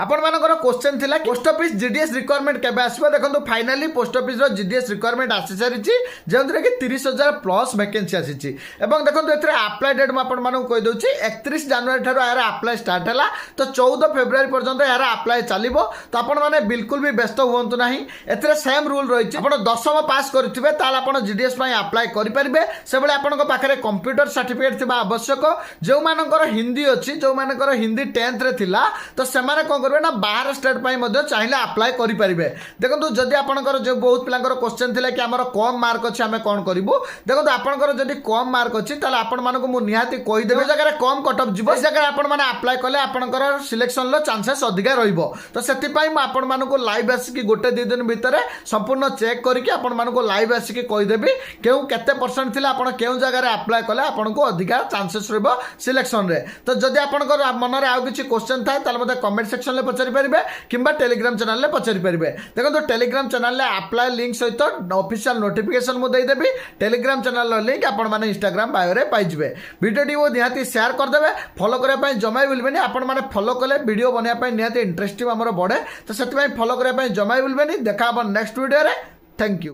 आपण मानकर क्वेश्चन थिला पोस्ट ऑफिस जीडीएस रिक्वायरमेंट केबे आसीबो देखंतु फाइनली पोस्ट ऑफिस रो जीडीएस रिक्वायरमेंट आसी सारिछि जेंतरे कि 30,000 प्लस वैकेंसी आसीछि एवं देखंतु एथरे अप्लाई डेट म आपण मानक कहि दोछि 31 जनवरी थारो यार अप्लाई स्टार्ट हला तो 14 फेब्रुआरी पर्यंत यार अप्लाई चलिबो तो आपण माने बिल्कुल भी व्यस्त हुंतु नाही एथरे सेम रूल रहिछि आपण 10th पास करथिबे ताल आपण जीडीएस पई अप्लाई करि परिबे सेबळे आपणको पाखरे कंप्यूटर सर्टिफिकेट थिबा आवश्यक जो मानकर हिंदी अछि जो मानकर हिंदी 10th रे थिला तो सेमाने कोन करबे ना बाहर स्टेट पई मध्ये चाहिले अप्लाई करि परिबे देखंतु जदि आपणकर जो बहुत पिलांकर क्वेश्चन थिला कि हमर कम मार्क अछि हमें कोन करिवो देखंतु आपणकर जदि कम मार्क अछि ताले आपण मानको मु निहाती कहि देबे जगह रे कम कट ऑफ जिवो जगह आपण माने अप्लाई कले आपणकर सिलेक्शन लो चांसेस अधिका रहिबो तो सेति पई म आपण मानको लाइव आसी कि गोटे 2 दिन भीतर संपूर्ण चेक करिकि आपण मानको लाइव आसी कि कहि देबे केउ केते परसेंट थिला आपण केउ जगह रे अप्लाई कले आपनको अधिका चांसेस रहबो सिलेक्शन रे तो जदि आपणकर मन रे आ किछि क्वेश्चन थाए ताले मते कमेंट सेक्शन ले पचारि परिबे किंबा टेलीग्राम चैनल ले पचारि परिबे देखो टेलीग्राम चैनल ले अप्लाई लिंक सहित ऑफिशियल नोटिफिकेशन मु दे देबी टेलीग्राम चैनल लिंक आपण माने इंस्टाग्राम बायो रे पाइ जिवे वीडियो टी वो निहाती शेयर कर देबे फॉलो करे पई जमाई बुलबेनी आपण माने फॉलो कले वीडियो बनिया पई निहाती इंटरेस्टिंग हमर बडे तो सेति पई फॉलो करे पई जमाई बुलबेनी देखा अब नेक्स्ट वीडियो रे थैंक यू।